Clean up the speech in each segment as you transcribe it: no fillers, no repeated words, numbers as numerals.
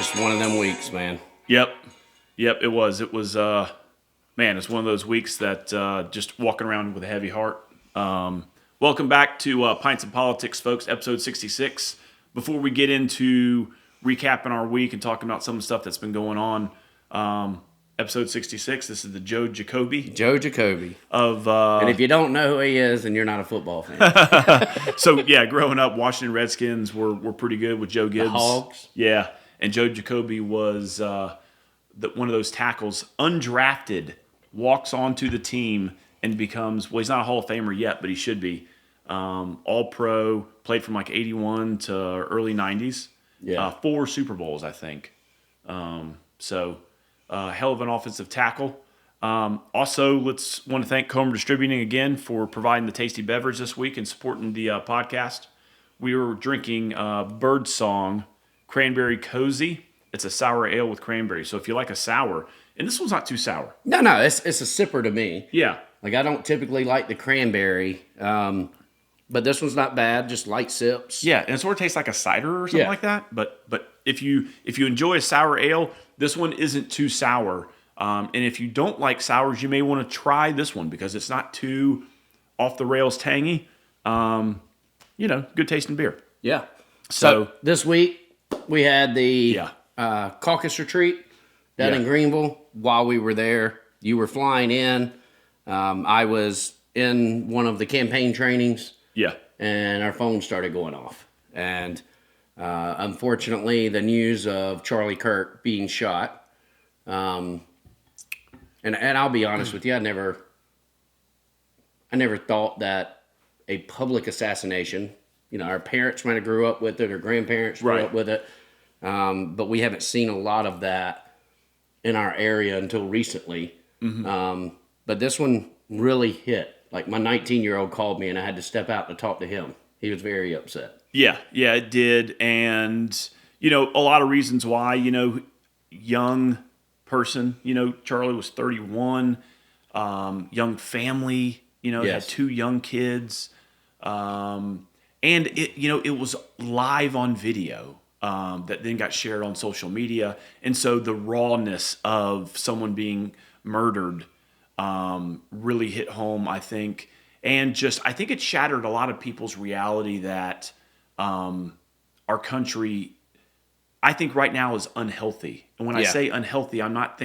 Just one of them weeks, man. Yep, it was. Man, it's one of those weeks that just walking around with a heavy heart. Welcome back to Pints and Politics, folks, episode 66. Before we get into recapping our week and talking about some of the stuff that's been going on, episode 66, this is the Joe Jacoby. And if you don't know who he is, then you're not a football fan. So, yeah, growing up, Washington Redskins were pretty good with Joe Gibbs. The Hogs. Yeah, and Joe Jacoby was one of those tackles, undrafted, walks onto the team and becomes, well, he's not a Hall of Famer yet, but he should be. All-Pro, played from like 81 to early 90s. Yeah. 4 Super Bowls, I think. Hell of an offensive tackle. Also, want to thank Comer Distributing again for providing the tasty beverage this week and supporting the podcast. We were drinking Birdsong CranBerry Cozy. It's a sour ale with cranberry. So if you like a sour, and this one's not too sour. No, it's a sipper to me. Yeah. Like, I don't typically like the cranberry, but this one's not bad, just light sips. Yeah, and it sort of tastes like a cider or something like that. But if you enjoy a sour ale, this one isn't too sour. And if you don't like sours, you may want to try this one because it's not too off the rails tangy. Good tasting beer. Yeah. So this week we had the caucus retreat down in Greenville. While we were there, you were flying in. I was in one of the campaign trainings. Yeah. And our phone started going off. And unfortunately, the news of Charlie Kirk being shot. And I'll be honest with you, I never thought that a public assassination, our parents might have grew up with it, or grandparents grew up with it, but we haven't seen a lot of that in our area until recently. Mm-hmm. But this one really hit. Like, my 19-year-old called me, and I had to step out to talk to him. He was very upset. Yeah, it did. And, a lot of reasons why, young person, Charlie was 31, young family, had 2 young kids. And it was live on video that then got shared on social media. And so the rawness of someone being murdered really hit home, I think. And I think it shattered a lot of people's reality that our country, I think right now, is unhealthy. And when I say unhealthy, I'm not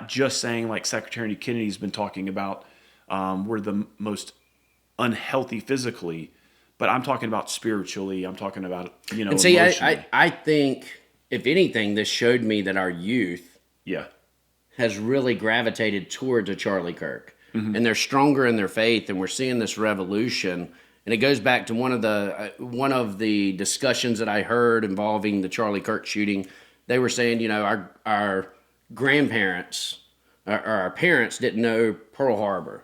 just saying like Secretary Kennedy's been talking about, we're the most unhealthy physically, but I'm talking about spiritually. I'm talking about, And see, I think, if anything, this showed me that our youth has really gravitated towards a Charlie Kirk. Mm-hmm. And they're stronger in their faith, and we're seeing this revolution. And it goes back to one of the discussions that I heard involving the Charlie Kirk shooting. They were saying, our grandparents, or our parents didn't know Pearl Harbor.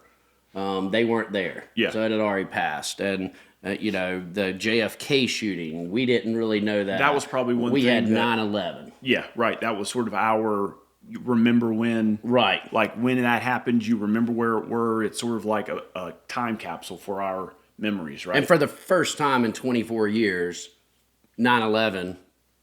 They weren't there. Yeah. So it had already passed. And, the JFK shooting, we didn't really know that. That was probably one we thing. We had 9/11. Yeah, right. That was sort of our... You remember when, right? Like when that happened, you remember where it were. It's sort of like a time capsule for our memories, right? And for the first time in 24 years, 9/11,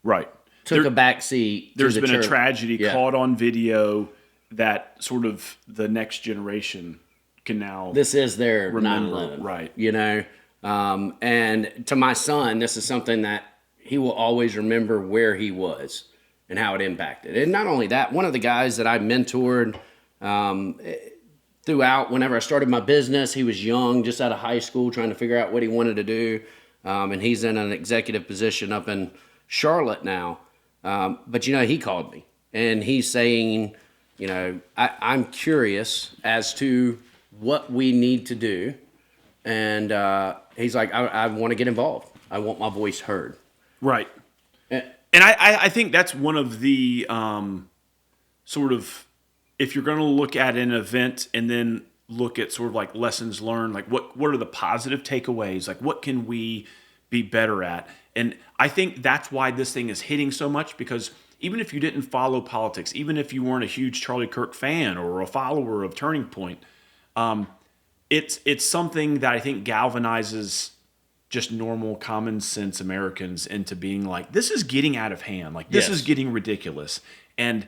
right, took a backseat. There's been a tragedy caught on video that sort of the next generation can now. This is their remember, 9/11, right? And to my son, this is something that he will always remember where he was and how it impacted. And not only that, one of the guys that I mentored throughout, whenever I started my business, he was young, just out of high school, trying to figure out what he wanted to do. And he's in an executive position up in Charlotte now. But, he called me. And he's saying, I'm curious as to what we need to do. And he's like, I want to get involved. I want my voice heard. Right. And I think that's one of the sort of, if you're going to look at an event and then look at sort of like lessons learned, like what are the positive takeaways? Like what can we be better at? And I think that's why this thing is hitting so much, because even if you didn't follow politics, even if you weren't a huge Charlie Kirk fan or a follower of Turning Point, it's something that I think galvanizes just normal common sense Americans into being like, this is getting out of hand. Like, this is getting ridiculous. And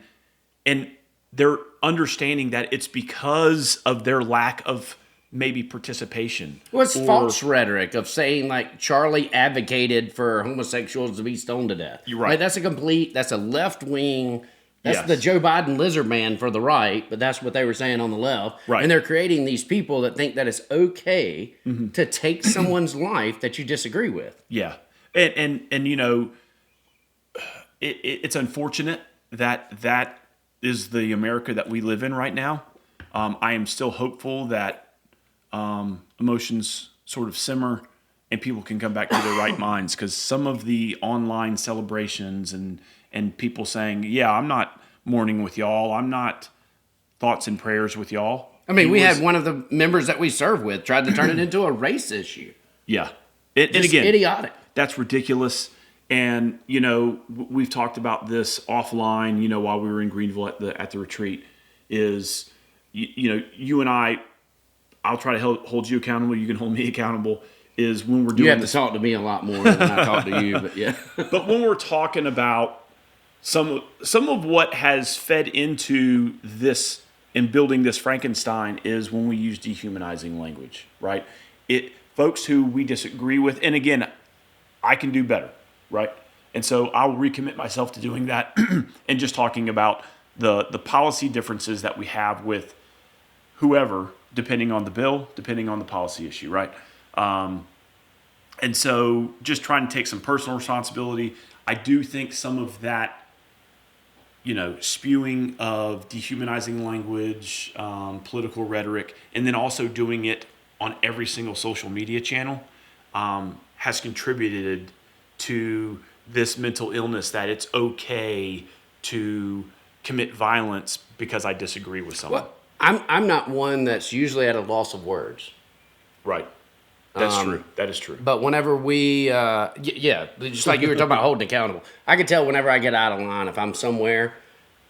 they're understanding that it's because of their lack of maybe participation. Well, it's false rhetoric of saying like Charlie advocated for homosexuals to be stoned to death. You're right. Like, that's a left wing. That's the Joe Biden lizard man for the right, but that's what they were saying on the left. Right. And they're creating these people that think that it's okay to take someone's life that you disagree with. Yeah. And you know, it's unfortunate that is the America that we live in right now. I am still hopeful that emotions sort of simmer and people can come back to their right minds, because some of the online celebrations and people saying, yeah, I'm not mourning with y'all, I'm not thoughts and prayers with y'all. I mean, we had one of the members that we serve with tried to turn it into a race issue. Yeah. And again, idiotic. That's ridiculous. And, you know, we've talked about this offline, you know, while we were in Greenville at the retreat, is, you know, you and I'll try to hold you accountable, you can hold me accountable, is when we're doing You have to talk to me a lot more than I talk to you, but yeah. But when we're talking about some of what has fed into this and building this Frankenstein is when we use dehumanizing language, right? Folks who we disagree with, and again, I can do better, right? And so I'll recommit myself to doing that and just talking about the policy differences that we have with whoever, depending on the bill, depending on the policy issue, right? And so just trying to take some personal responsibility. I do think some of that, you know, spewing of dehumanizing language, political rhetoric, and then also doing it on every single social media channel has contributed to this mental illness that it's okay to commit violence because I disagree with someone. Well, I'm not one that's usually at a loss of words. Right. That's true. That is true. But whenever we, just like you were talking about holding accountable, I can tell whenever I get out of line if I'm somewhere,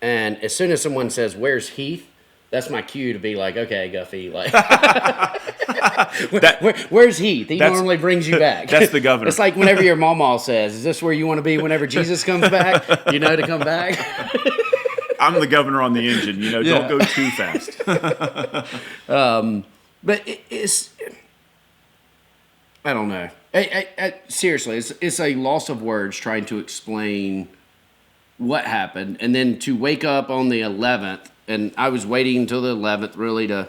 and as soon as someone says, "Where's Heath?" that's my cue to be like, "Okay, Guffey, like, where's Heath? He normally brings you back." That's the governor. It's like whenever your mama says, "Is this where you want to be whenever Jesus comes back?" You know, to come back. I'm the governor on the engine. You know, don't go too fast. But it's. I don't know. Seriously, it's a loss of words trying to explain what happened, and then to wake up on the 11th, and I was waiting until the 11th really to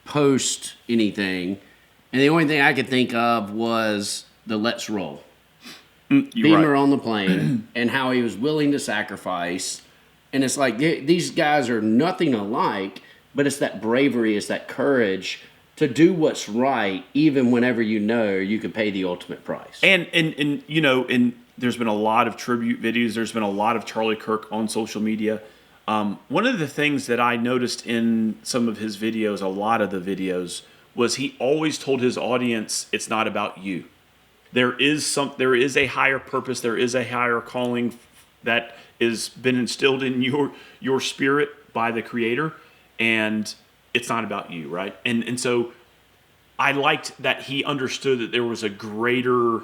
post anything, and the only thing I could think of was the "Let's Roll." Beamer on the plane, and how he was willing to sacrifice, and it's like these guys are nothing alike, but it's that bravery, it's that courage to do what's right, even whenever you know you could pay the ultimate price. And you know, there's been a lot of tribute videos. There's been a lot of Charlie Kirk on social media. One of the things that I noticed in some of his videos, a lot of the videos, was he always told his audience, it's not about you. There is a higher purpose. There is a higher calling that has been instilled in your spirit by the Creator, and it's not about you, right? And so I liked that he understood that there was a greater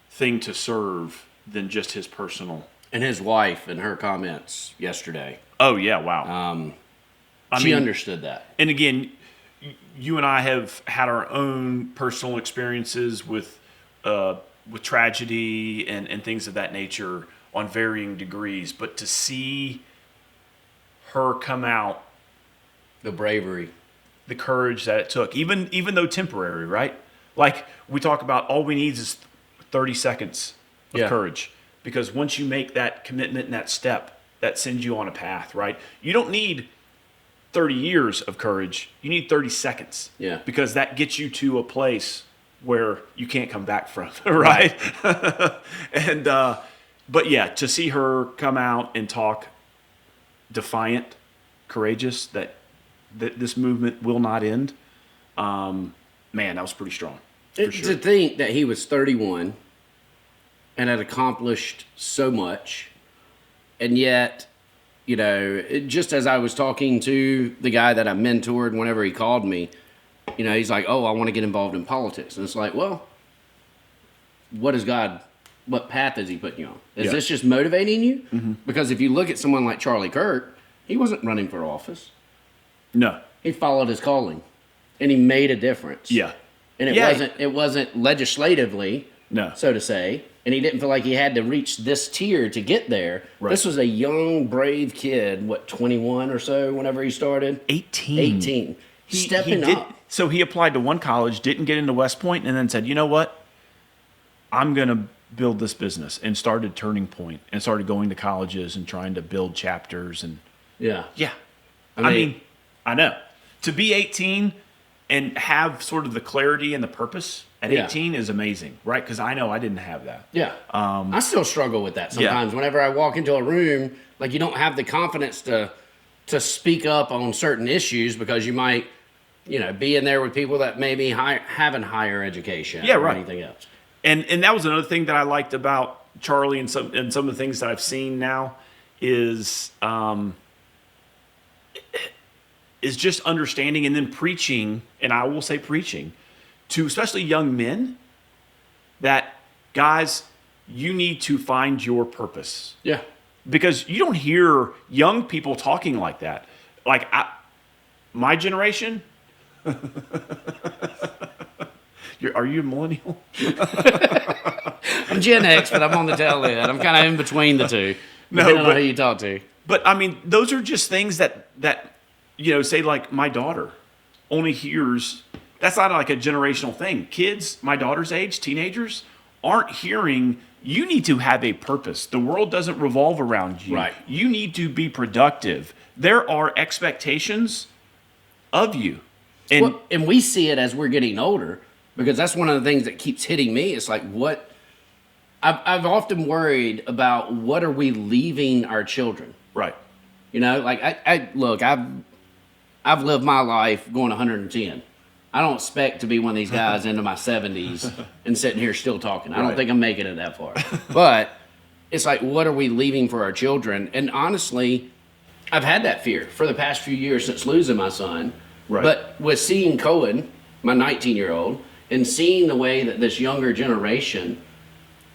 thing to serve than just his personal. And his wife and her comments yesterday. Oh, yeah, wow. She understood that. And again, you and I have had our own personal experiences with tragedy and things of that nature on varying degrees. But to see her come out, the bravery, the courage that it took, even though temporary, right? Like we talk about, all we need is 30 seconds of courage, because once you make that commitment and that step, that sends you on a path, right? You don't need 30 years of courage. You need 30 seconds. Yeah. Because that gets you to a place where you can't come back from, right? And but yeah, to see her come out and talk defiant, courageous, that this movement will not end, man, that was pretty strong. For sure. To think that he was 31 and had accomplished so much, and yet, you know, just as I was talking to the guy that I mentored whenever he called me, you know, he's like, "Oh, I want to get involved in politics." And it's like, well, what path is he putting you on? Is this just motivating you? Mm-hmm. Because if you look at someone like Charlie Kirk, he wasn't running for office. No. He followed his calling, and he made a difference. Yeah. And it wasn't legislatively, so to say, and he didn't feel like he had to reach this tier to get there. Right. This was a young, brave kid, 21 or so whenever he started? 18. Stepping up. So he applied to one college, didn't get into West Point, and then said, you know what? I'm going to build this business, and started Turning Point and started going to colleges and trying to build chapters. And yeah. I mean, I know. To be 18 and have sort of the clarity and the purpose at 18 is amazing, right? Because I know I didn't have that. Yeah. I still struggle with that sometimes. Whenever I walk into a room, like you don't have the confidence to speak up on certain issues because you might, be in there with people that maybe having higher education or anything else. And that was another thing that I liked about Charlie and some of the things that I've seen now is just understanding and then preaching, and I will say preaching, to especially young men that, guys, you need to find your purpose. Yeah. Because you don't hear young people talking like that. Like, my generation... Are you a millennial? I'm Gen X, but I'm on the tail end. I'm kind of in between the two. Depending on who you talk to. But, I mean, those are just things that say, like, my daughter only hears... That's not like a generational thing. Kids, my daughter's age, teenagers, aren't hearing, you need to have a purpose. The world doesn't revolve around you. Right. You need to be productive. There are expectations of you. And we see it as we're getting older, because that's one of the things that keeps hitting me. It's like, what... I've often worried about what are we leaving our children. Right. Like, I've lived my life going 110. I don't expect to be one of these guys into my 70s and sitting here still talking. I don't think I'm making it that far. But it's like, what are we leaving for our children? And honestly, I've had that fear for the past few years since losing my son. Right. But with seeing Cohen, my 19-year-old, and seeing the way that this younger generation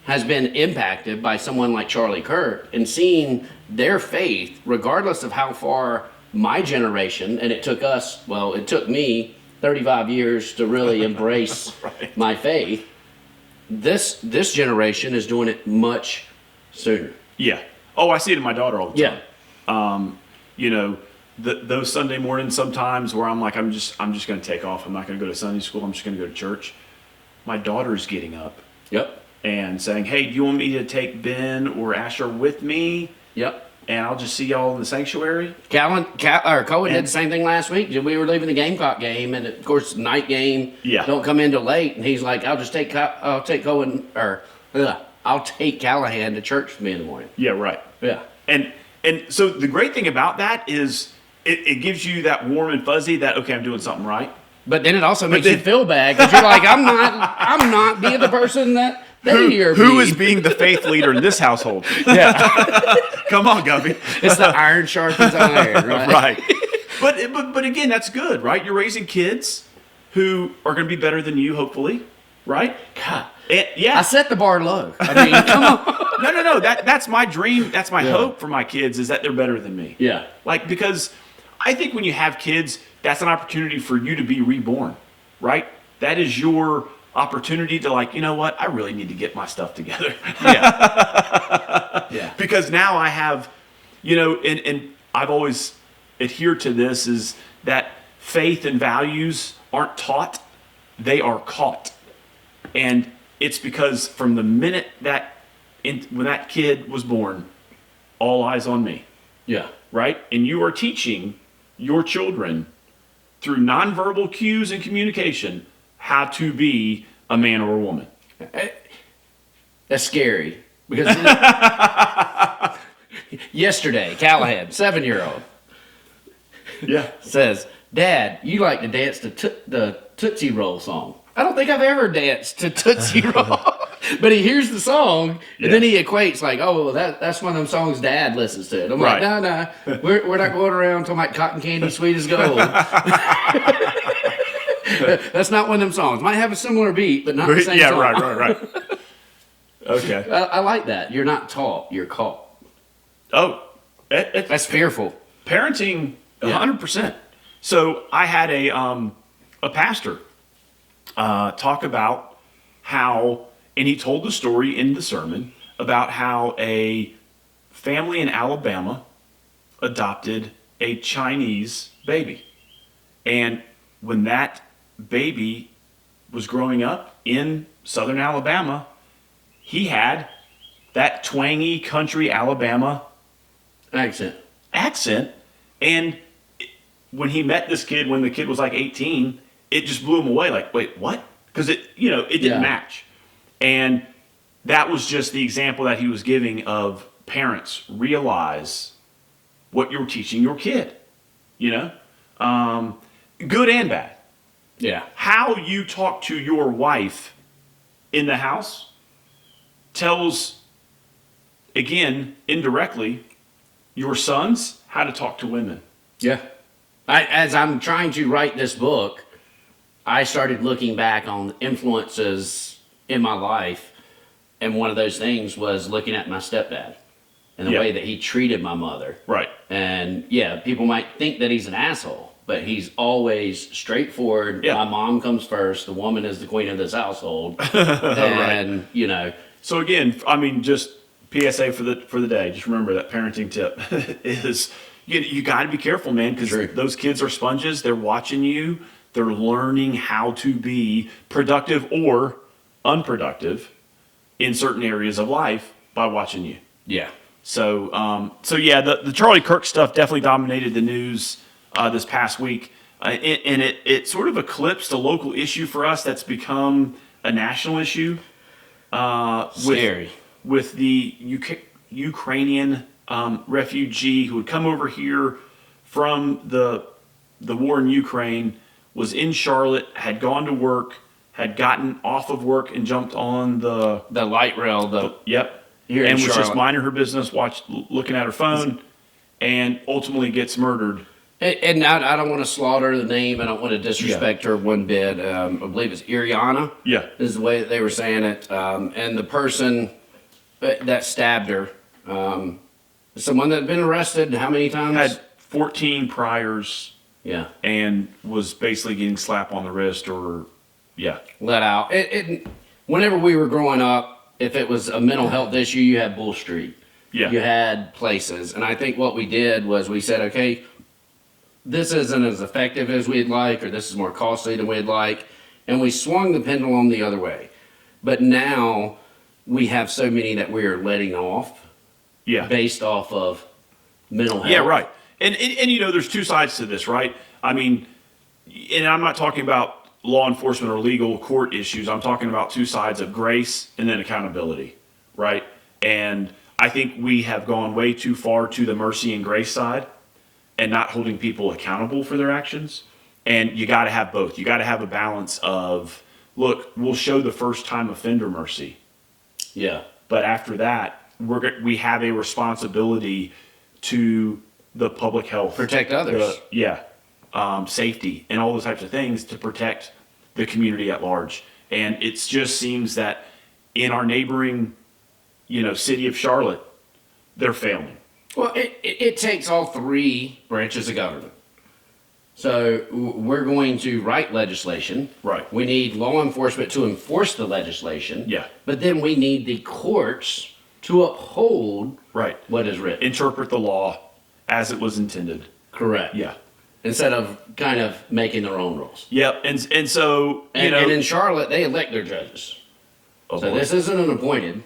has been impacted by someone like Charlie Kirk, and seeing their faith, regardless of how far my generation, and it took me 35 years to really embrace my faith. This generation is doing it much sooner. Yeah. Oh, I see it in my daughter all the time. Yeah. Those Sunday mornings sometimes where I'm like, I'm just going to take off. I'm not going to go to Sunday school. I'm just going to go to church. My daughter's getting up. Yep. And saying, hey, do you want me to take Ben or Asher with me? Yep. And I'll just see y'all in the sanctuary. Cohen did the same thing last week. We were leaving the Gamecock game, and of course, night game. Yeah. Don't come in till late. And he's like, I'll take Callahan to church with me in the morning. Yeah, right. Yeah. And so the great thing about that is it gives you that warm and fuzzy that, okay, I'm doing something right. But then it also makes you feel bad because you're like, I'm not being the person that they hear. Who is being the faith leader in this household? Yeah. Come on, Guffey. It's the iron sharpens iron, right? Right. But again, that's good, right? You're raising kids who are going to be better than you, hopefully, right? God. I set the bar low. I mean, come on. No. That's my dream. That's my hope for my kids, is that they're better than me. Yeah. Like, because I think when you have kids, that's an opportunity for you to be reborn, right? That is your opportunity to, like, you know what? I really need to get my stuff together. Yeah. Because now I have, and I've always adhered to this, is that faith and values aren't taught, they are caught. And it's because from the minute when that kid was born, all eyes on me. Yeah. Right? And you are teaching your children through nonverbal cues and communication how to be a man or a woman. That's scary. Because yesterday, Callahan, 7-year-old, says, Dad, you like to dance to the Tootsie Roll song. I don't think I've ever danced to Tootsie Roll. But he hears the song, and then he equates like, oh, well, that's one of them songs Dad listens to. And I'm like, no, we're not going around talking about cotton candy sweet as gold. That's not one of them songs. Might have a similar beat, but not the same song. Right. Okay. I like that. You're not taught, you're caught. Oh, That's fearful. Parenting, 100%. So I had a pastor talk about how, and he told the story in the sermon about how a family in Alabama adopted a Chinese baby. And when that baby was growing up in southern Alabama, he had that twangy country Alabama accent. And when he met this kid, when the kid was like 18, it just blew him away. Like, wait, what? Because it didn't match. And that was just the example that he was giving of parents realize what you're teaching your kid, good and bad. Yeah. How you talk to your wife in the house tells, again, indirectly, your sons how to talk to women. Yeah. As I'm trying to write this book, I started looking back on influences in my life, and one of those things was looking at my stepdad and the way that he treated my mother. Right. And people might think that he's an asshole, but he's always straightforward. Yeah. My mom comes first. The woman is the queen of this household. And, So again, I mean, just PSA for the day. Just remember that parenting tip is you got to be careful, man, because those kids are sponges. They're watching you. They're learning how to be productive or unproductive in certain areas of life by watching you. Yeah. So the Charlie Kirk stuff definitely dominated the news this past week, and it sort of eclipsed a local issue for us that's become a national issue. Scary. With the Ukrainian refugee who had come over here from the war in Ukraine, was in Charlotte, had gone to work, had gotten off of work and jumped on the light rail. Yep. Here and in was Charlotte. just minding her business, looking at her phone, and ultimately gets murdered. And I don't want to slaughter the name. I don't want to disrespect her one bit. I believe it's Iriana. Yeah. Is the way that they were saying it. And the person that stabbed her, someone that had been arrested how many times? Had 14 priors. Yeah. And was basically getting slapped on the wrist let out. Whenever we were growing up, if it was a mental health issue, you had Bull Street. Yeah. You had places. And I think what we did was we said, okay, this isn't as effective as we'd like, or this is more costly than we'd like. And we swung the pendulum the other way. But now we have so many that we are letting off based off of mental health. Yeah, right. And there's two sides to this, right? I mean, and I'm not talking about law enforcement or legal court issues. I'm talking about two sides of grace and then accountability, right? And I think we have gone way too far to the mercy and grace side and not holding people accountable for their actions. And you got to have both. You got to have a balance of, look, we'll show the first time offender mercy. Yeah. But after that, we have a responsibility to the public health. Protect others. Safety and all those types of things to protect the community at large. And it just seems that in our neighboring, city of Charlotte, they're failing. Well, it takes all three branches of government. So we're going to write legislation. Right. We need law enforcement to enforce the legislation. Yeah. But then we need the courts to uphold what is written. Interpret the law as it was intended. Correct. Yeah. Instead of kind of making their own rules. Yep. And so, and in Charlotte, they elect their judges. So this isn't an appointed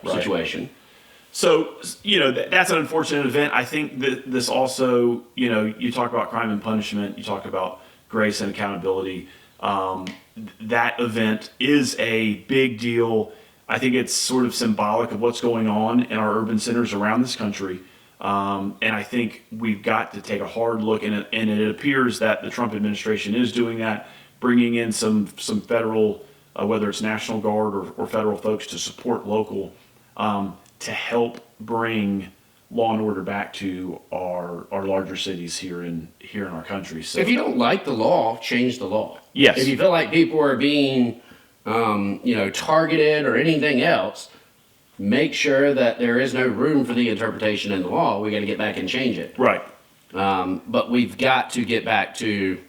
situation. So, that's an unfortunate event. I think that this also, you talk about crime and punishment, you talk about grace and accountability. That event is a big deal. I think it's sort of symbolic of what's going on in our urban centers around this country. And I think we've got to take a hard look, and it appears that the Trump administration is doing that, bringing in some federal, whether it's National Guard or federal folks to support local, to help bring law and order back to our larger cities here in our country. So if you don't like the law, change the law. Yes. If you feel like people are being, targeted or anything else, make sure that there is no room for the interpretation in the law. We got to get back and change it. Right. But we've got to get back to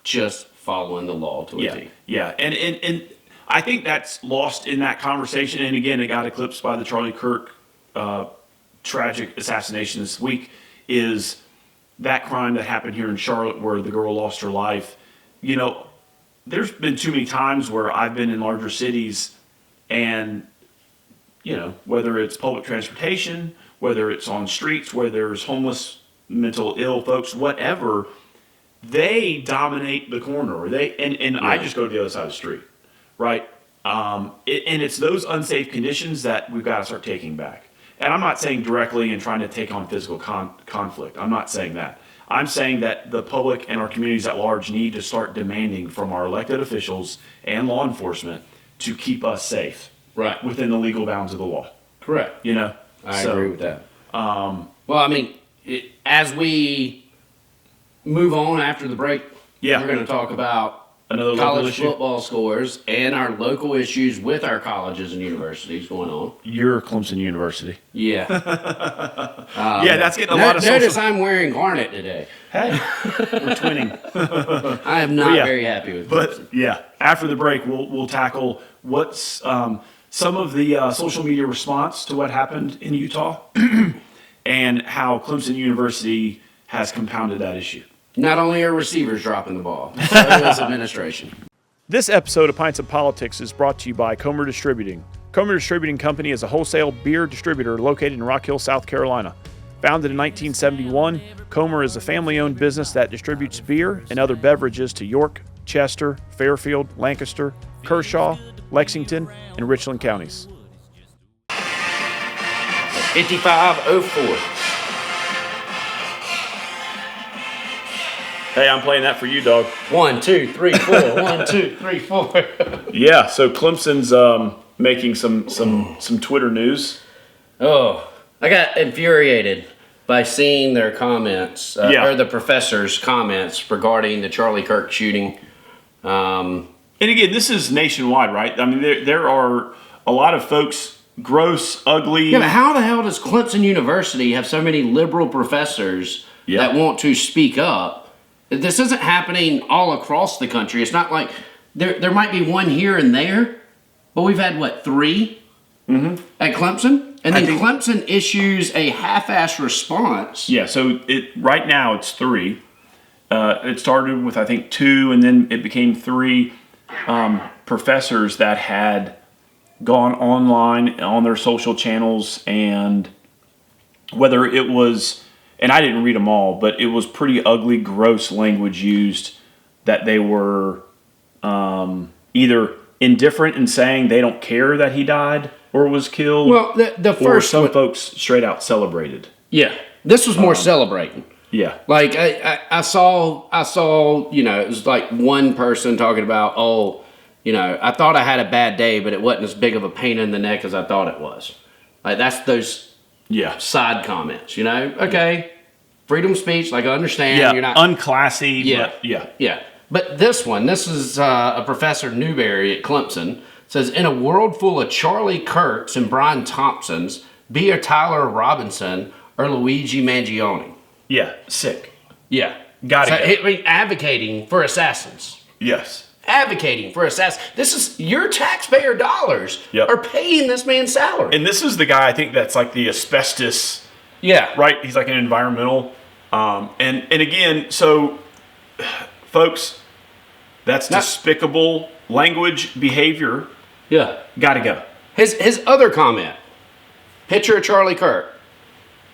just following the law to a T. Yeah, and I think that's lost in that conversation. And again, it got eclipsed by the Charlie Kirk tragic assassination this week. Is that crime that happened here in Charlotte where the girl lost her life? You know, there's been too many times where I've been in larger cities and, you know, whether it's public transportation, whether it's on streets where there's homeless, mental ill folks, whatever, they dominate the corner. Or I just go to the other side of the street, right? And it's those unsafe conditions that we've got to start taking back. And I'm not saying directly and trying to take on physical conflict. I'm not saying that. I'm saying that the public and our communities at large need to start demanding from our elected officials and law enforcement to keep us safe, right, within the legal bounds of the law. Correct. You know, I agree with that. Well, I mean, as we move on after the break, we're going to talk about another college football scores and our local issues with our colleges and universities going on. Your Clemson University. Yeah. Yeah, that's getting a lot of social... Notice I'm wearing Garnet today. Hey, we're twinning. I am not very happy with Clemson. But yeah, after the break, we'll tackle what's some of the social media response to what happened in Utah and how Clemson University has compounded that issue. Not only are receivers dropping the ball, so is administration. This episode of Pints of Politics is brought to you by Comer Distributing. Comer Distributing Company is a wholesale beer distributor located in Rock Hill, South Carolina. Founded in 1971, Comer is a family-owned business that distributes beer and other beverages to York, Chester, Fairfield, Lancaster, Kershaw, Lexington, and Richland counties. 5504. Hey, I'm playing that for you, dog. 1, 2, 3, 4. 1, 2, 3, 4. Yeah, so Clemson's making some Twitter news. Oh, I got infuriated by seeing their comments, or the professor's comments regarding the Charlie Kirk shooting. And again, this is nationwide, right? I mean, there are a lot of folks, gross, ugly. Yeah, but how the hell does Clemson University have so many liberal professors that want to speak up? This isn't happening all across the country. It's not like there might be one here and there, but we've had, 3 at Clemson? And then Clemson issues a half-assed response. Yeah, so right now it's 3. It started with, I think, 2, and then it became 3 professors that had gone online on their social channels, and whether it was... And I didn't read them all, but it was pretty ugly, gross language used that they were either indifferent in saying they don't care that he died or was killed. Well, the first some folks straight out celebrated. Yeah, this was more celebrating. Yeah, like I saw, it was like one person talking about, I thought I had a bad day, but it wasn't as big of a pain in the neck as I thought it was. Like that's those. Yeah. Side comments, Okay. Freedom of speech, I understand. Yeah. You're not unclassy. Yeah. But Yeah. But this is a Professor Newberry at Clemson. Says, in a world full of Charlie Kirks and Brian Thompsons, be a Tyler Robinson or Luigi Mangione. Yeah. Sick. Yeah. Got it. I mean, advocating for assassins. Yes. Advocating for assassins. This is your taxpayer dollars are paying this man's salary. And this is the guy, I think, that's like the asbestos. Yeah. Right? He's like an environmental. And again, so, folks, that's despicable language, behavior. Yeah. Got to go. His other comment, picture of Charlie Kirk.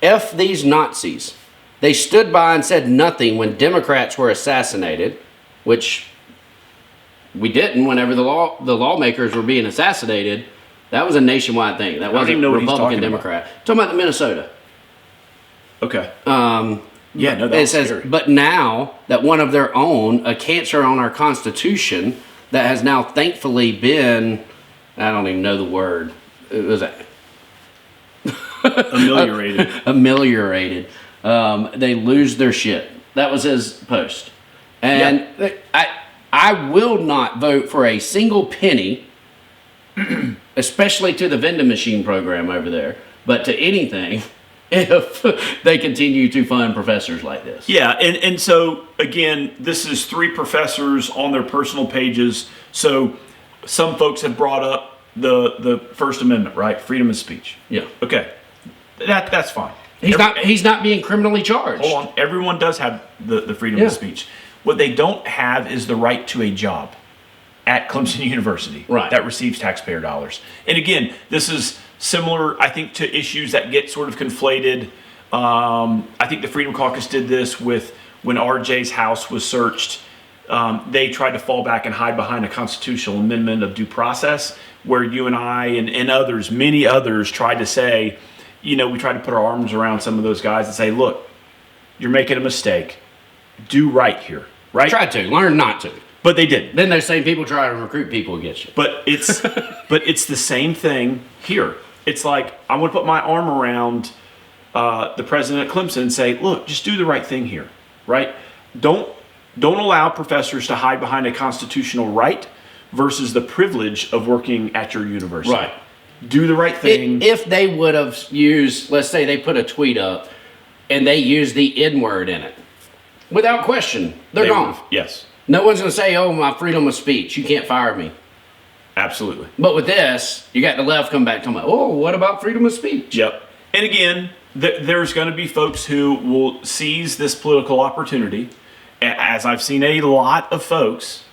F these Nazis. They stood by and said nothing when Democrats were assassinated, which... we didn't whenever the lawmakers were being assassinated. That was a nationwide thing. That wasn't Republican, Democrat. Talking about the Minnesota. Okay. Yeah, no, that's scary. But now that one of their own, a cancer on our Constitution, that has now thankfully been, I don't even know the word. It was ameliorated. Ameliorated. They lose their shit. That was his post. And I will not vote for a single penny especially to the vending machine program over there, but to anything if they continue to fund professors like this. Yeah, and so, again, this is 3 professors on their personal pages. So some folks have brought up the First Amendment, right? Freedom of speech. Yeah. Okay, that's fine. He's not being criminally charged. Hold on. Everyone does have the freedom of speech. What they don't have is the right to a job at Clemson University, right, that receives taxpayer dollars. And again, this is similar, I think, to issues that get sort of conflated. I think the Freedom Caucus did this with when RJ's house was searched. They tried to fall back and hide behind a constitutional amendment of due process, where you and I and others, many others, tried to say, we tried to put our arms around some of those guys and say, look, you're making a mistake. Do right here, right? Try to. Learn not to. But they didn't. Then those same people try to recruit people against you. But it's the same thing here. It's like, I want to put my arm around the president at Clemson and say, look, just do the right thing here, right? Don't allow professors to hide behind a constitutional right versus the privilege of working at your university. Right. Do the right thing. If they would have used, let's say they put a tweet up and they used the N-word in it, without question, they're gone. Yes. No one's going to say, oh, my freedom of speech, you can't fire me. Absolutely. But with this, you got the left come back talking about, oh, what about freedom of speech? Yep. And again, there's going to be folks who will seize this political opportunity, as I've seen a lot of folks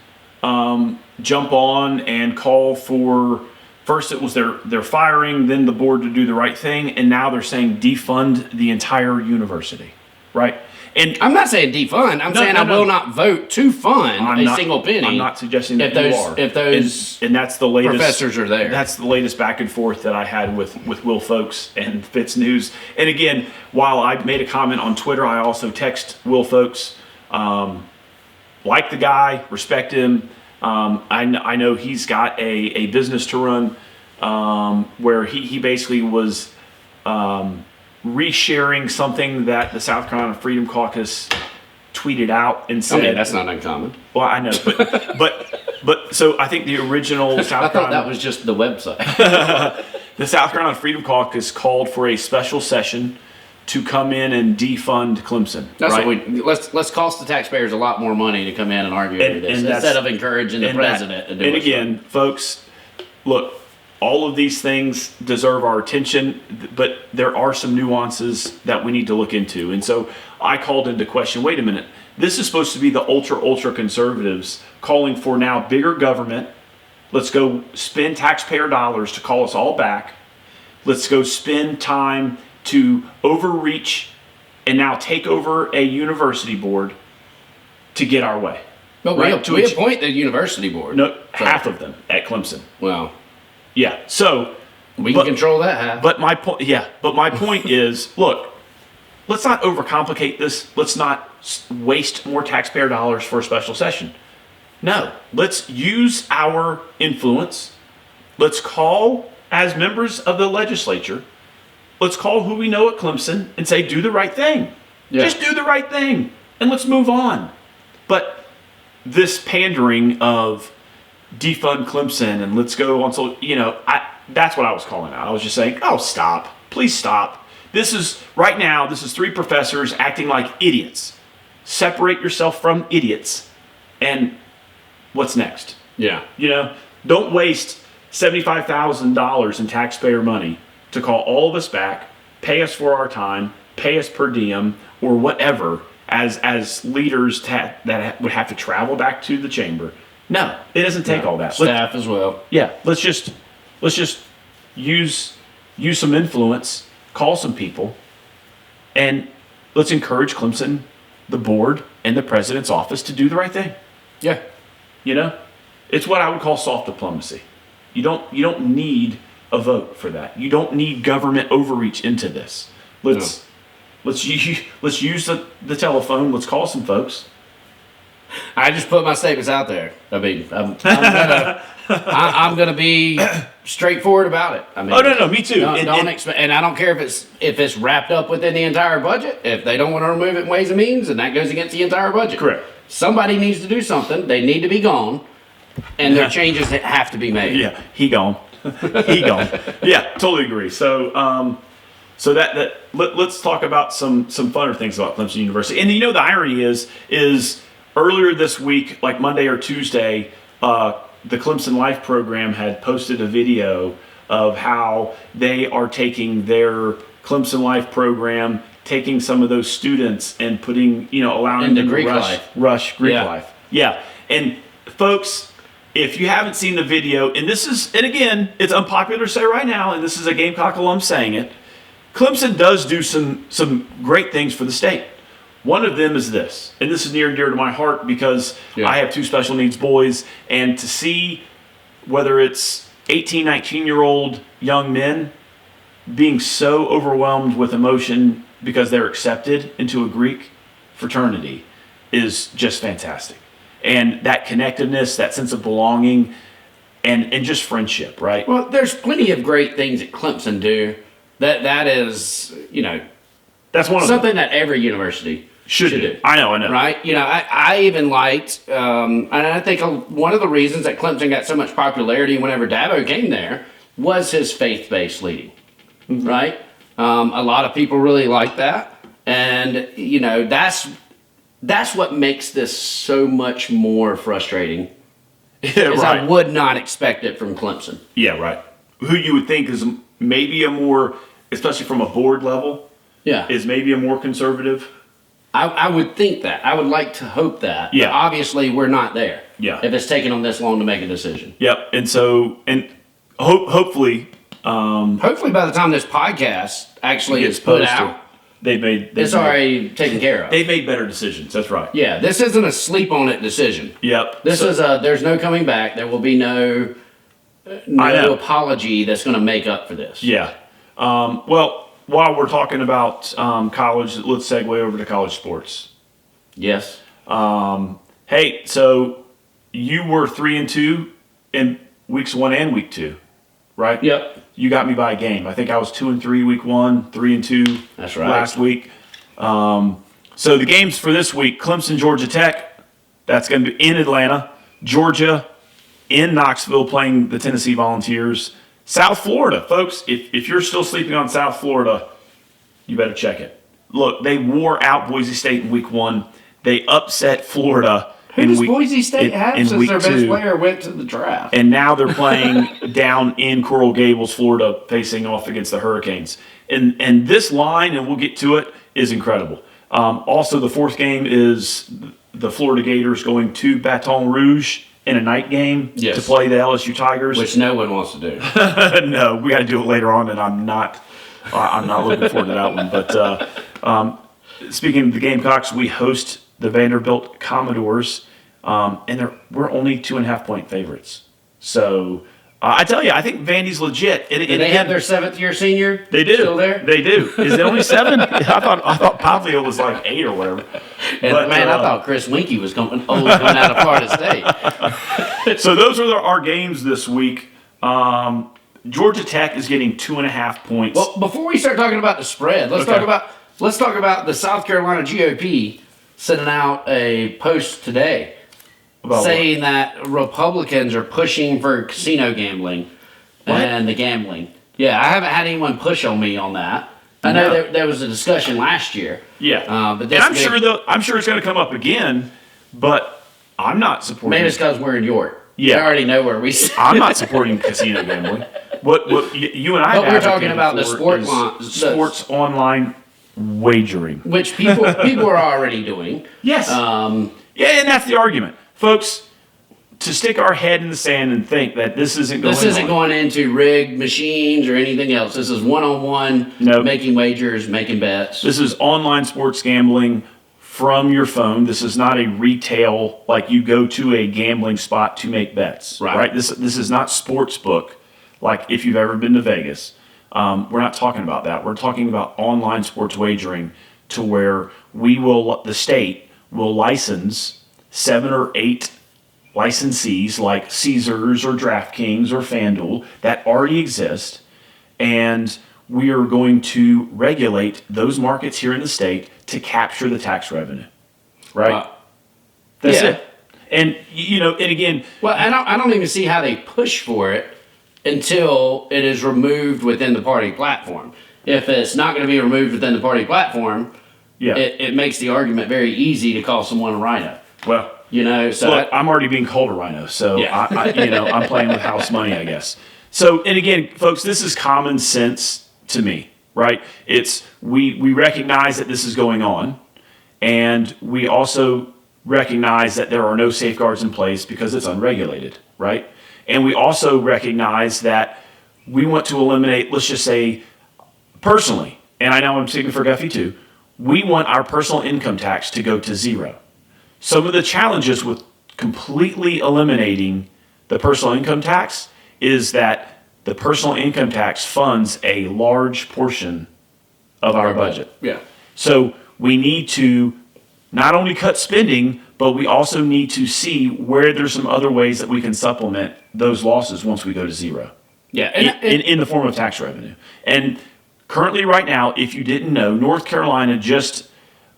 jump on and call for, first it was their firing, then the board to do the right thing, and now they're saying defund the entire university, right? And I'm not saying defund. I'm saying I will not vote to fund a single penny. I'm not suggesting that you are. If those and that's the latest professors are there. That's the latest back and forth that I had with Will Folks and Fitz News. And again, while I made a comment on Twitter, I also text Will Folks. Like the guy, respect him. I know he's got a business to run where he basically was resharing something that the South Carolina Freedom Caucus tweeted out and said. Okay, that's not uncommon. Well, I know, but so I think the original South I thought Carolina, that was just the website. the South Carolina Freedom Caucus called for a special session to come in and defund Clemson. That's right? what let's cost the taxpayers a lot more money to come in and argue over this instead of encouraging the president to do it. And again, folks, look, all of these things deserve our attention, but there are some nuances that we need to look into. And so I called into question, wait a minute, this is supposed to be the ultra conservatives calling for now bigger government. Let's go spend taxpayer dollars to call us all back. Let's go spend time to overreach and now take over a university board to get our way. But we appoint the university board. No, half of them at Clemson. Well, yeah. So we can control that half. But my point is, look, let's not overcomplicate this. Let's not waste more taxpayer dollars for a special session. No, let's use our influence. Let's call, as members of the legislature, let's call who we know at Clemson and say, do the right thing. Yeah. Just do the right thing and let's move on. But this pandering of defund Clemson and let's go on, so that's what I was calling out. I was just saying, oh, stop. Please stop. This is 3 professors acting like idiots. Separate yourself from idiots. And what's next? Yeah. Don't waste $75,000 in taxpayer money to call all of us back, pay us for our time, pay us per diem, or whatever, as leaders that would have to travel back to the chamber. No, it doesn't take all that. Staff as well. Yeah, let's just use some influence, call some people, and let's encourage Clemson, the board, and the president's office to do the right thing. Yeah. It's what I would call soft diplomacy. You don't need a vote for that. You don't need government overreach into this. Let's use the telephone. Let's call some folks. I just put my statements out there. I mean, I'm gonna be straightforward about it. I mean, no, me too. And I don't care if it's wrapped up within the entire budget. If they don't want to remove it in Ways and Means, and that goes against the entire budget. Correct. Somebody needs to do something. They need to be gone, and there are changes that have to be made. Yeah, he gone. He gone. Yeah, totally agree. So, let's talk about some funner things about Clemson University. And the irony is earlier this week, like Monday or Tuesday, the Clemson Life program had posted a video of how they are taking their Clemson Life program, taking some of those students and putting, allowing them to rush Greek life. Yeah. And folks, if you haven't seen the video, and again, it's unpopular to say right now, and this is a Gamecock alum saying it, Clemson does do some great things for the state. One of them is this, and this is near and dear to my heart because I have 2 special needs boys, and to see whether it's 18, 19-year-old young men being so overwhelmed with emotion because they're accepted into a Greek fraternity is just fantastic. And that connectedness, that sense of belonging, and just friendship, right? Well, there's plenty of great things that Clemson do. That is, that's one of something that every university should do. I know. Right? I even liked, and I think one of the reasons that Clemson got so much popularity whenever Dabo came there was his faith-based leading, right? A lot of people really like that, and that's what makes this so much more frustrating. Yeah, right. I would not expect it from Clemson. Yeah, right. Who you would think is maybe a more, especially from a board level, is maybe a more conservative. I would think that. I would like to hope that. Yeah. But obviously, we're not there. Yeah. If it's taken them this long to make a decision. Yep. And so, hopefully. Hopefully, by the time this podcast actually is put out, it's already taken care of. They've made better decisions. That's right. Yeah. This isn't a sleep on it decision. Yep. There's no coming back. There will be no apology that's going to make up for this. Yeah. Well, while we're talking about college, let's segue over to college sports. Yes. Hey, so you were 3-2 in weeks 1 and week 2, right? Yep. You got me by a game. I think I was 2-3 week 1, 3-2. That's right. Last week. So the games for this week: Clemson, Georgia Tech. That's going to be in Atlanta. Georgia in Knoxville playing the Tennessee Volunteers. South Florida, folks, if you're still sleeping on South Florida, you better check it. Look, they wore out Boise State in week 1. They upset Florida Who does Boise State have since their best player went to the draft? And now they're playing down in Coral Gables, Florida, facing off against the Hurricanes. And this line, and we'll get to it, is incredible. Also, the 4th game is the Florida Gators going to Baton Rouge in a night game to play the LSU Tigers, which no one wants to do. No, we got to do it later on, and I'm not looking forward to that one. But speaking of the Gamecocks, we host the Vanderbilt Commodores, and we're only 2.5-point favorites. So I tell you, I think Vandy's legit. And they have their 7th-year senior. They do. Still there? They do. Is it only 7? I thought Pavlio was like 8 or whatever. And I thought Chris Winkie was coming out of Florida State. So those are our games this week. Georgia Tech is getting 2.5 points. Well, before we start talking about the spread, let's talk about the South Carolina GOP sending out a post today saying that Republicans are pushing for casino gambling and the gambling. Yeah, I haven't had anyone push on me on that. I know there was a discussion last year. Yeah, but I'm sure it's going to come up again. But I'm not supporting. Maybe it's because we're in York. Yeah, I already know where we stand. I'm not supporting casino gambling. What you and I? But we're talking about the sports online wagering, which people are already doing. Yes. Yeah, and that's the argument, folks. To stick our head in the sand and think that this isn't going into rigged machines or anything else. This is one-on-one making wagers, making bets. This is online sports gambling from your phone. This is not a retail, like you go to a gambling spot to make bets. Right? This is not sports book, like if you've ever been to Vegas. We're not talking about that. We're talking about online sports wagering to where the state will license 7 or 8 licensees like Caesars or DraftKings or FanDuel that already exist, and we are going to regulate those markets here in the state to capture the tax revenue. Right? That's it. And and again, well, I don't even see how they push for it until it is removed within the party platform. If it's not going to be removed within the party platform, it makes the argument very easy to call someone a rhino. Well, so look, I'm already being called a rhino, so I'm playing with house money, I guess. So, and again, folks, this is common sense to me, right? It's we recognize that this is going on, and we also recognize that there are no safeguards in place because it's unregulated, right? And we also recognize that we want to eliminate, let's just say, personally, and I know I'm speaking for Guffey too, we want our personal income tax to go to zero. Some of the challenges with completely eliminating the personal income tax is that the personal income tax funds a large portion of our budget. Yeah. So we need to not only cut spending, but we also need to see where there's some other ways that we can supplement those losses once we go to zero. Yeah. In the form of tax revenue. And currently right now, if you didn't know, North Carolina just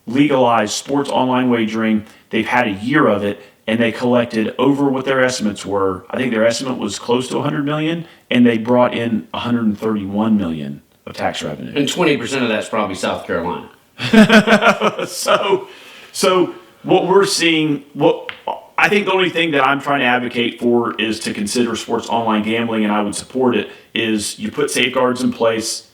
legalized sports online wagering. They've had a year of it, and they collected over what their estimates were. I think their estimate was close to $100 million, and they brought in $131 million of tax revenue. And 20% of that's probably South Carolina. So what we're seeing, I think the only thing that I'm trying to advocate for is to consider sports online gambling, and I would support it, is you put safeguards in place,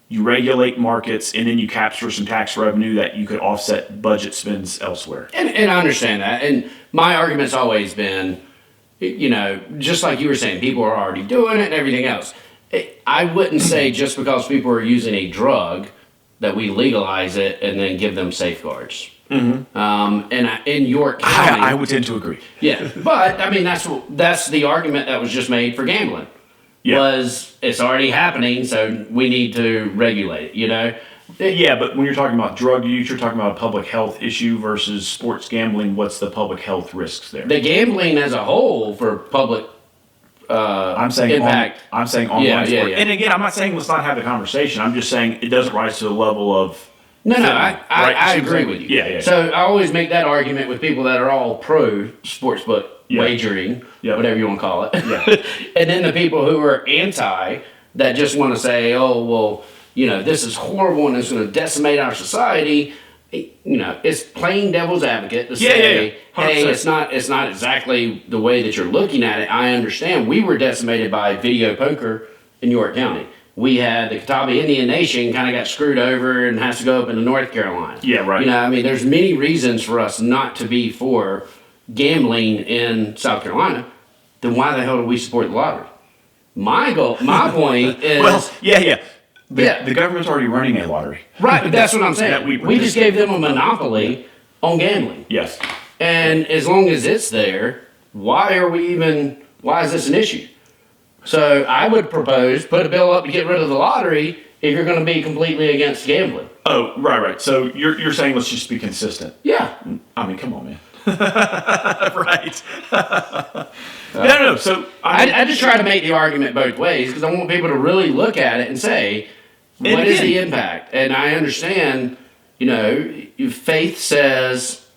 you regulate markets, and then you capture some tax revenue that you could offset budget spends elsewhere. And I understand that. And my argument's always been, just like you were saying, people are already doing it and everything else. I wouldn't say just because people are using a drug that we legalize it and then give them safeguards. Mm-hmm. And in York County, I would tend to agree. Yeah, but I mean that's the argument that was just made for gambling. Yeah. Was it's already happening, so we need to regulate it. Yeah, but when you're talking about drug use, you're talking about a public health issue versus sports gambling. What's the public health risks there? The gambling as a whole for public I'm saying impact. I'm saying online sport. And again, I'm not saying let's not have the conversation. I'm just saying it doesn't rise to the level of. I agree with you. Yeah. So I always make that argument with people that are all pro sportsbook wagering, whatever you want to call it. Yeah. And then the people who are anti that just want to say, oh, well, this is horrible and it's going to decimate our society. It's plain devil's advocate to say, hey, it's not exactly the way that you're looking at it. I understand. We were decimated by video poker in York County. We had the Catawba Indian Nation kind of got screwed over and has to go up into North Carolina. Yeah, right. There's many reasons for us not to be for gambling in South Carolina. Then why the hell do we support the lottery? My point is... Well, the government's already running a lottery. Right, but that's what I'm saying. We just gave them a monopoly on gambling. Yes. And as long as it's there, why is this an issue? So I would propose, put a bill up to get rid of the lottery if you're going to be completely against gambling. Oh, right. So you're saying let's just be consistent. Yeah. I mean, come on, man. Right. No. So I just try to make the argument both ways because I want people to really look at it and say, what is the impact? And I understand, faith says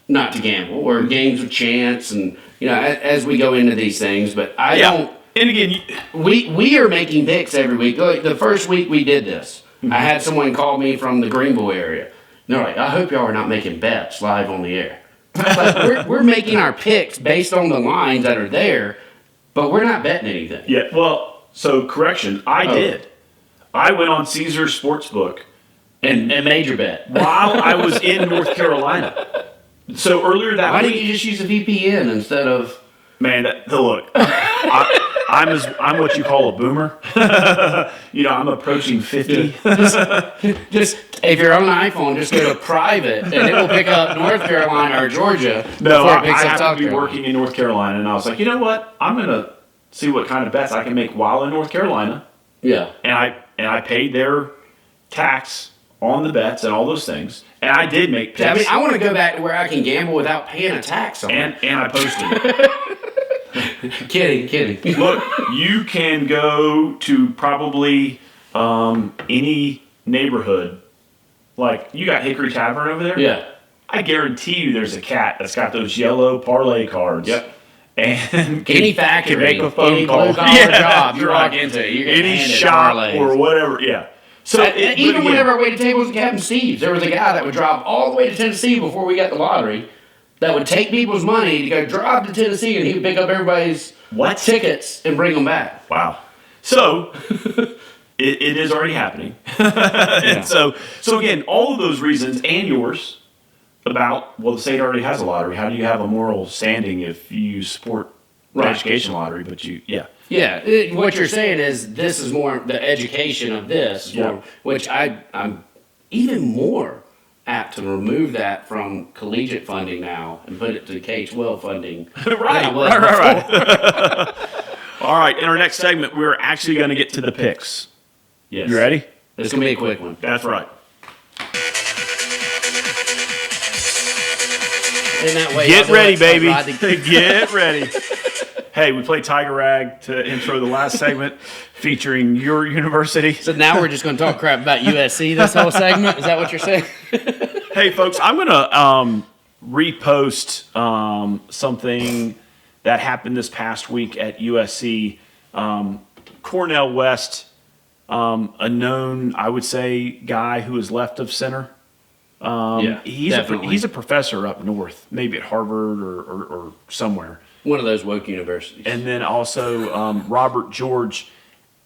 not to gamble or games of chance and, as we go into these things, but I don't. And again, we are making picks every week. Like the first week we did this, I had someone call me from the Greenville area. And they're like, I hope y'all are not making bets live on the air. But we're making our picks based on the lines that are there, but we're not betting anything. Yeah, well, so correction, I did. I went on Caesars Sportsbook and made your bet while I was in North Carolina. So earlier that week... Why week... didn't you just use a VPN instead of... Man, look, I'm what you call a boomer. I'm approaching 50. Just if you're on an iPhone, just go to private, and it will pick up North Carolina or Georgia. No, I happened to be working in North Carolina, and I was like, you know what? I'm gonna see what kind of bets I can make while in North Carolina. Yeah. And I paid their tax on the bets and all those things, and I did make picks. I want to go back to where I can gamble without paying a tax on it. And I posted it. Kidding. Look, you can go to probably any neighborhood. Like, you got Hickory Tavern over there? Yeah. I guarantee you there's a cat that's got those yellow parlay cards. Yep. and any factory, can make a phone call. Job you walk into, any shop or whatever. Yeah. So even whenever I waited tables at Captain Steve's, there was a guy that would drive all the way to Tennessee before we got the lottery. That would take people's money to go drive to Tennessee, and he would pick up everybody's tickets and bring them back. Wow. So it is already happening. And so again, all of those reasons and yours about, well, the state already has a lottery. How do you have a moral standing if you support the education lottery? But what you're saying is this is more the education of this, which I'm even more apt to remove that from collegiate funding now and put it to K-12 funding. Right. All right, in our next segment, we're actually going to get to the picks. Yes. You ready? It's going to be a quick one. That's right. In that way, get ready, baby. Get ready. Hey, we played Tiger Rag to intro the last segment featuring your university. So now we're just going to talk crap about USC this whole segment? Is that what you're saying? Hey, folks, I'm going to repost something that happened this past week at USC. Cornell West, a known, I would say, guy who is left of center. He's a professor up north, maybe at Harvard or somewhere. One of those woke universities. And then also Robert George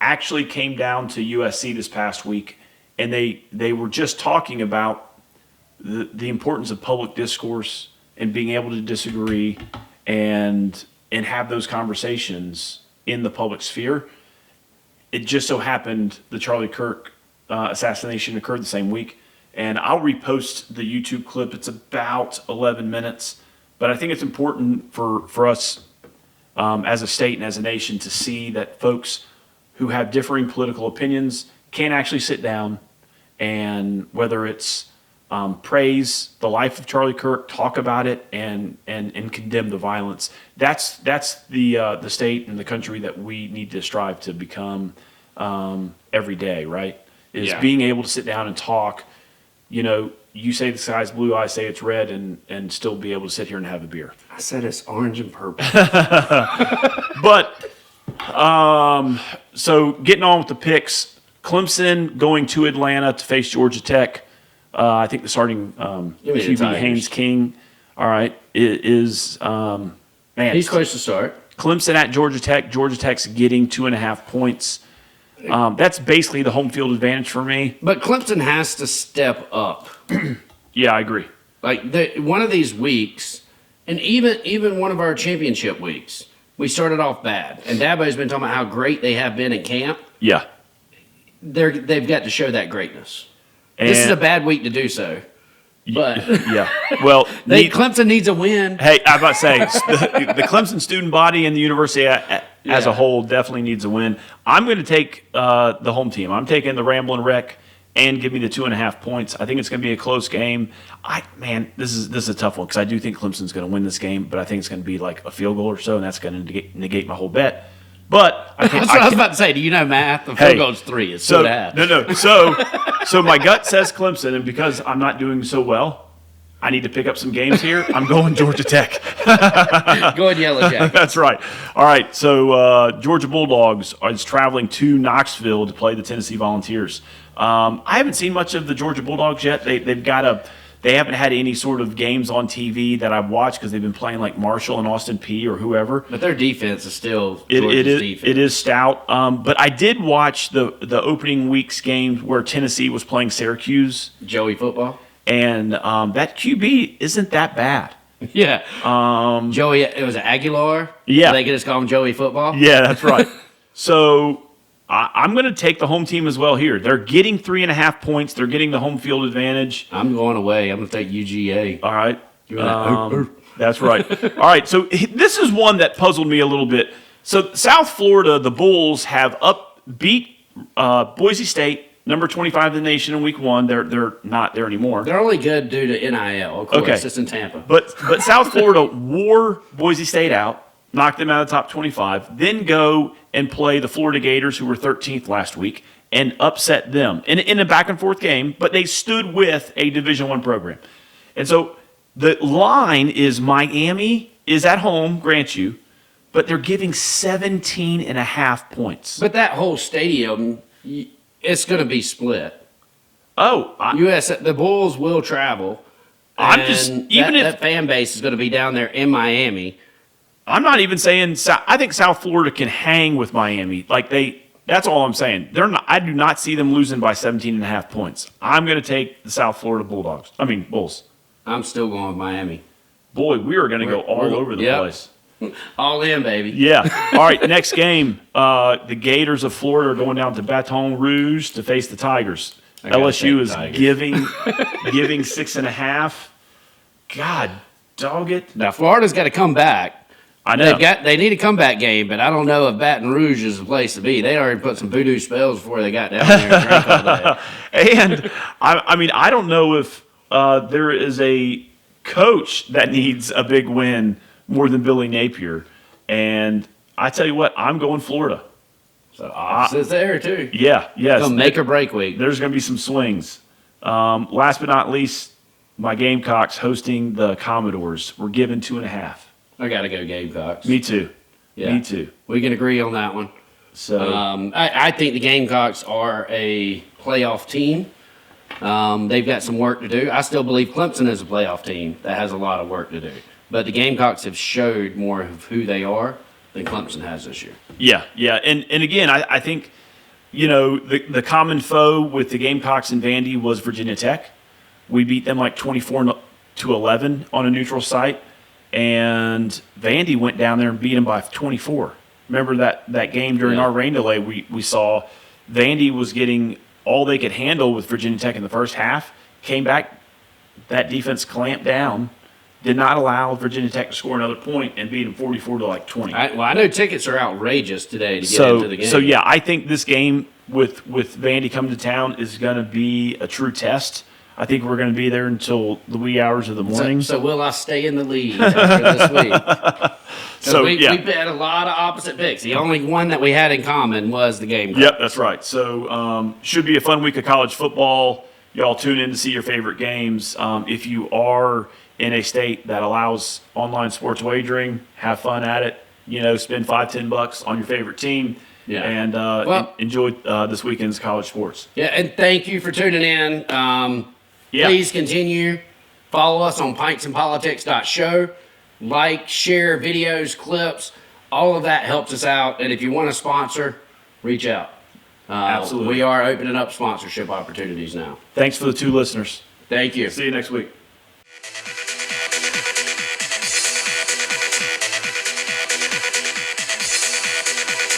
actually came down to USC this past week, and they were just talking about the importance of public discourse and being able to disagree and have those conversations in the public sphere. It just so happened the Charlie Kirk assassination occurred the same week. And I'll repost the YouTube clip. It's about 11 minutes. But I think it's important for us as a state and as a nation to see that folks who have differing political opinions can actually sit down and whether it's praise the life of Charlie Kirk, talk about it, and condemn the violence. That's the state and the country that we need to strive to become every day, right? Being able to sit down and talk. You know, you say the sky's blue, I say it's red, and still be able to sit here and have a beer. I said it's orange and purple. But, so getting on with the picks, Clemson going to Atlanta to face Georgia Tech. I think the starting QB Haynes King, all right, is man. He's close to start. Clemson at Georgia Tech. Georgia Tech's getting 2.5 points. That's basically the home field advantage for me. But Clemson has to step up. Yeah, I agree. Like one of these weeks, and even one of our championship weeks, we started off bad. And Dabo's been talking about how great they have been in camp. Yeah. They've got to show that greatness. This is a bad week to do so. But yeah, well, Clemson needs a win. Hey, I was about to say the Clemson student body and the university as a whole definitely needs a win. I'm going to take the home team. I'm taking the Ramblin' Wreck and give me the 2.5 points. I think it's going to be a close game. This is a tough one because I do think Clemson's going to win this game, but I think it's going to be like a field goal or so, and that's going to negate my whole bet. But that's what I was about to say. Do you know math? The field goal is 3. It's 2.5. No. So my gut says Clemson, and because I'm not doing so well, I need to pick up some games here. I'm going Georgia Tech. Go ahead, Yellow Jackets. That's right. All right. So Georgia Bulldogs is traveling to Knoxville to play the Tennessee Volunteers. I haven't seen much of the Georgia Bulldogs yet. They haven't had any sort of games on TV that I've watched because they've been playing like Marshall and Austin Peay or whoever. But their defense is still Georgia's defense. It is stout. But I did watch the opening week's game where Tennessee was playing Syracuse. Joey football. And that QB isn't that bad. Yeah. Joey, it was Aguilar. Yeah. They could just call him Joey football. Yeah, that's right. So I'm going to take the home team as well here. They're getting 3.5 points. They're getting the home field advantage. I'm going away. I'm going to take UGA. All right. That's right. All right. So this is one that puzzled me a little bit. So South Florida, the Bulls have beat Boise State, number 25 in the nation in week 1. They're not there anymore. They're only good due to NIL. Of course, it's in Tampa. But South Florida wore Boise State out, knocked them out of the top 25, then go and play the Florida Gators, who were 13th last week, and upset them in a back-and-forth game, but they stood with a Division I program. And so the line is Miami is at home, grant you, but they're giving 17.5 points. But that whole stadium, it's going to be split. Oh, the Bulls will travel. I'm just even if that fan base is going to be down there in Miami. I'm not even saying I think South Florida can hang with Miami. That's all I'm saying. I do not see them losing by 17.5 points. I'm going to take the South Florida Bulls. I'm still going with Miami. Boy, we are going to go all over the place. All in, baby. Yeah. All right, next game. The Gators of Florida are going down to Baton Rouge to face the Tigers. LSU is giving 6.5. God, dog it. Now, Florida's got to come back. I know. They need a comeback game, but I don't know if Baton Rouge is the place to be. They already put some voodoo spells before they got down there and drank all day. And, I don't know if there is a coach that needs a big win more than Billy Napier. And I tell you what, I'm going Florida. So opposites there, too. Yeah, yes. It's make or break week. There's going to be some swings. Last but not least, my Gamecocks hosting the Commodores. We're given 2.5. I got to go Gamecocks. Me too. Yeah. Me too. We can agree on that one. So I think the Gamecocks are a playoff team. They've got some work to do. I still believe Clemson is a playoff team that has a lot of work to do. But the Gamecocks have showed more of who they are than Clemson has this year. Yeah. And again, I think, the common foe with the Gamecocks and Vandy was Virginia Tech. We beat them 24-11 on a neutral site. And Vandy went down there and beat them by 24. Remember that game during our rain delay we saw Vandy was getting all they could handle with Virginia Tech in the first half, came back, that defense clamped down, did not allow Virginia Tech to score another point and beat them 44-20. I know tickets are outrageous today to get into the game. So, yeah, I think this game with Vandy coming to town is going to be a true test. I think we're going to be there until the wee hours of the morning. So will I stay in the lead after this week? So we had a lot of opposite picks. The only one that we had in common was the game. Yep, that's right. So should be a fun week of college football. Y'all tune in to see your favorite games. If you are in a state that allows online sports wagering, have fun at it. Spend $5-10 on your favorite team. Yeah. And enjoy this weekend's college sports. Yeah, and thank you for tuning in. Please continue. Follow us on pintsandpolitics.show. Like, share videos, clips. All of that helps us out. And if you want to sponsor, reach out. Absolutely. We are opening up sponsorship opportunities now. Thanks for the 2 listeners. Thank you. See you next week.